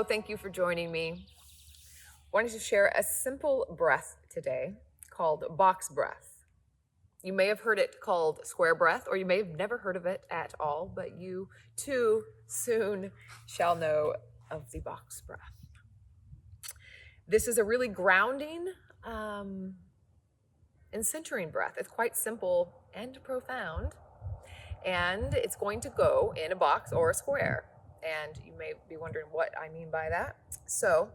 Hello, thank you for joining me. Wanted to share a simple breath today called box breath. You may have heard it called square breath, or you may have never heard of it at all, but you too soon shall know of the box breath. This is a really grounding and centering breath. It's quite simple and profound, and it's going to go in a box or a square. And you may be wondering what I mean by that. So,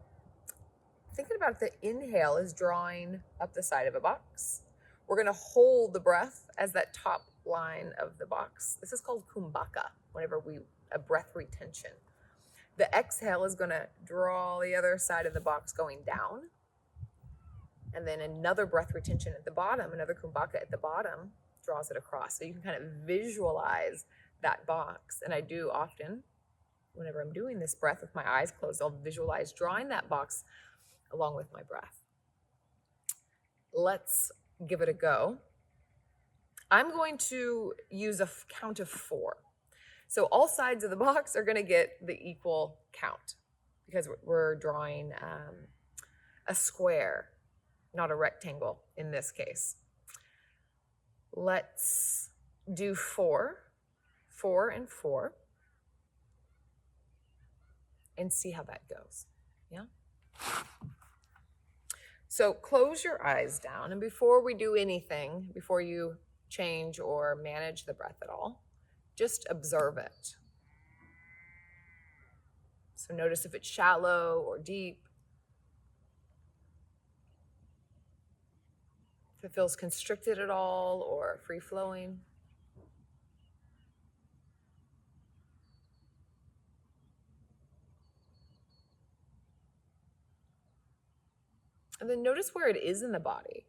thinking about the inhale is drawing up the side of a box. We're going to hold the breath as that top line of the box. This is called kumbhaka, a breath retention. The exhale is going to draw the other side of the box going down. And then another breath retention at the bottom, another kumbhaka at the bottom, draws it across. So you can kind of visualize that box. And I do often, whenever I'm doing this breath with my eyes closed, I'll visualize drawing that box along with my breath. Let's give it a go. I'm going to use a count of 4. So all sides of the box are going to get the equal count because we're drawing a square, not a rectangle in this case. Let's do 4, 4 and 4, and see how that goes. Yeah? So close your eyes down, and before we do anything, before you change or manage the breath at all, just observe it. So notice if it's shallow or deep, if it feels constricted at all or free-flowing. And then notice where it is in the body.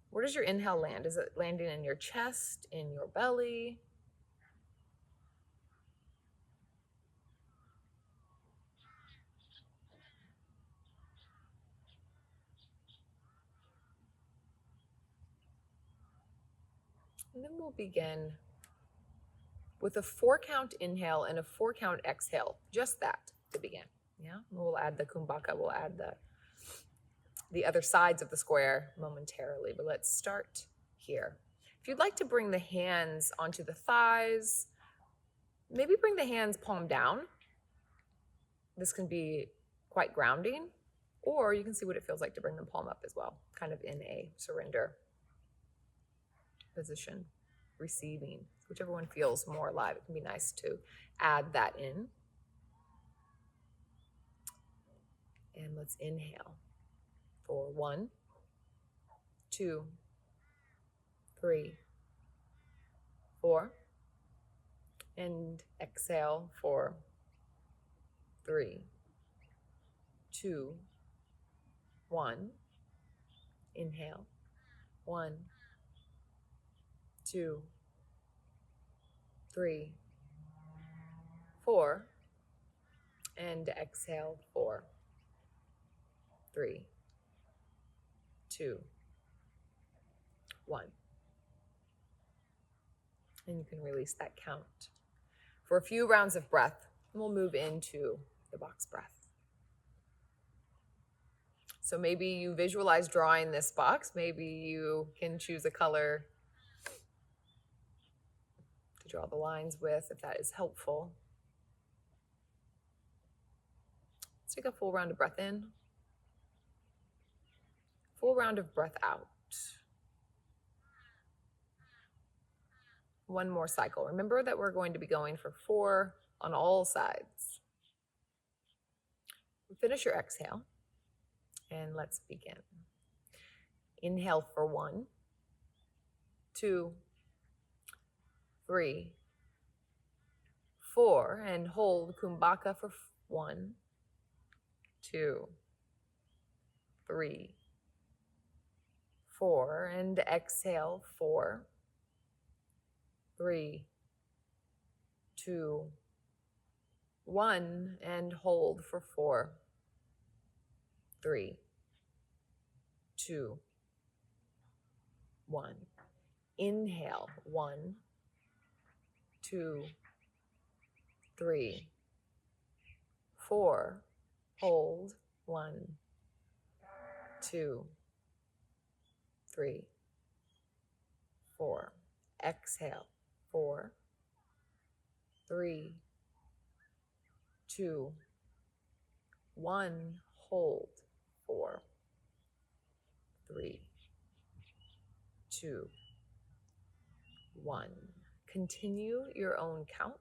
Where does your inhale land? Is it landing in your chest, in your belly? And then we'll begin with a 4-count inhale and a 4-count exhale. Just that to begin. Yeah. We'll add the kumbhaka. We'll add the other sides of the square momentarily, but let's start here. If you'd like to bring the hands onto the thighs, maybe bring the hands palm down. This can be quite grounding, or you can see what it feels like to bring them palm up as well, kind of in a surrender position, receiving, whichever one feels more alive. It can be nice to add that in. And let's inhale. For 1, 2, 3, 4, and exhale for 3, 2, 1. Inhale. 1, 2, 3, 4, and exhale for 3, 2, 1. And you can release that count. For a few rounds of breath, we'll move into the box breath. So maybe you visualize drawing this box. Maybe you can choose a color to draw the lines with, if that is helpful. Let's take a full round of breath in. Full round of breath out. One more cycle. Remember that we're going to be going for 4 on all sides. Finish your exhale, and let's begin. Inhale for 1, 2, 3, 4, and hold kumbhaka for 1, 2, 3, 4, and exhale 4, 3, 2, 1, and hold for 4, 3, 2, 1. Inhale 1, 2, 3, 4, hold, 1, 2, 3, 4. Exhale, 4, 3, 2, 1. Hold, 4, 3, 2, 1. Continue your own count.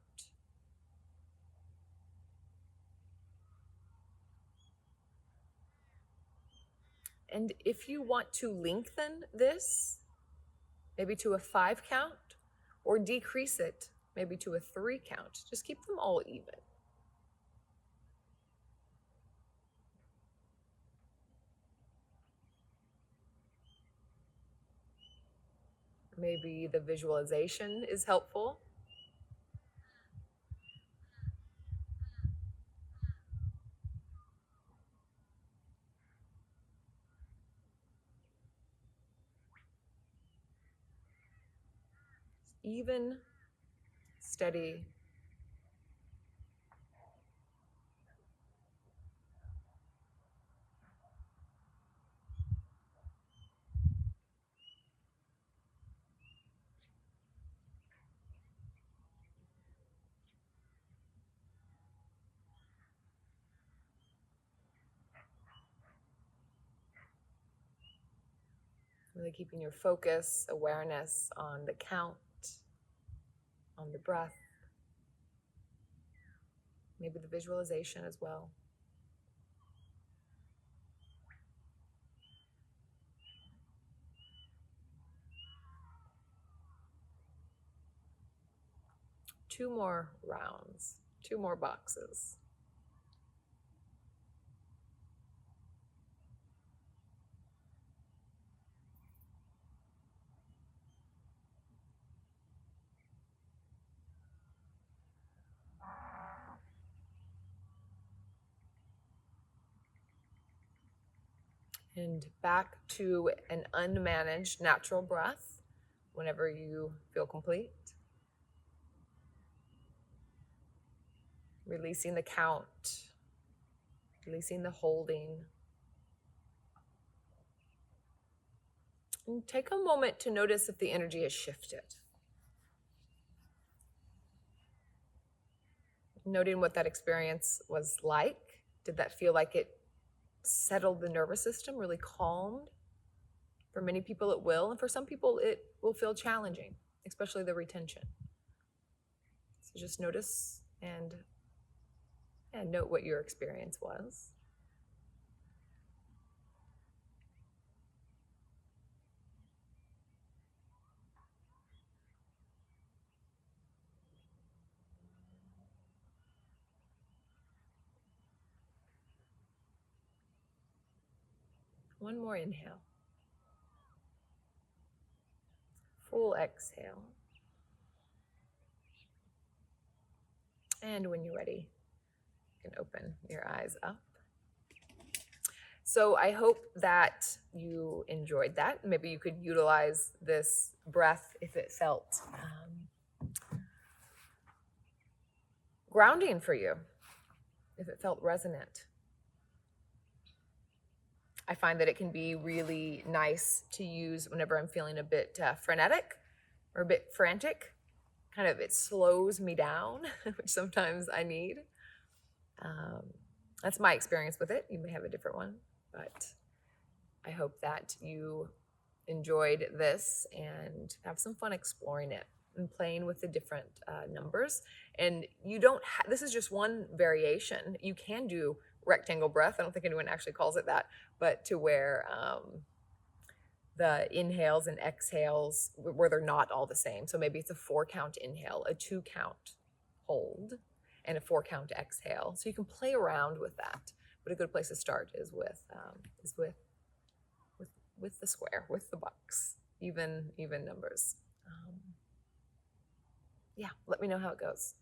And if you want to lengthen this, maybe to a 5 count, or decrease it, maybe to a 3 count, just keep them all even. Maybe the visualization is helpful. Even, steady. Really keeping your focus, awareness on the count, on the breath, maybe the visualization as well. Two more rounds, 2 more boxes. And back to an unmanaged natural breath whenever you feel complete. Releasing the count, releasing the holding. And take a moment to notice if the energy has shifted. Noting what that experience was like. Did that feel like it settled the nervous system, really calmed? For many people it will, and for some people it will feel challenging, especially the retention. So just notice and note what your experience was. One more inhale. Full exhale. And when you're ready, you can open your eyes up. So I hope that you enjoyed that. Maybe you could utilize this breath if it felt grounding for you, if it felt resonant. I find that it can be really nice to use whenever I'm feeling a bit frenetic or a bit frantic. Kind of, it slows me down, which sometimes I need. That's my experience with it. You may have a different one, but I hope that you enjoyed this and have some fun exploring it and playing with the different numbers. And you don't this is just one variation. You can do rectangle breath. I don't think anyone actually calls it that, but to where the inhales and exhales where they're not all the same. So maybe it's a 4 count inhale, a 2 count hold, and a 4 count exhale. So you can play around with that. But a good place to start is with the square, with the box, even numbers. Yeah, let me know how it goes.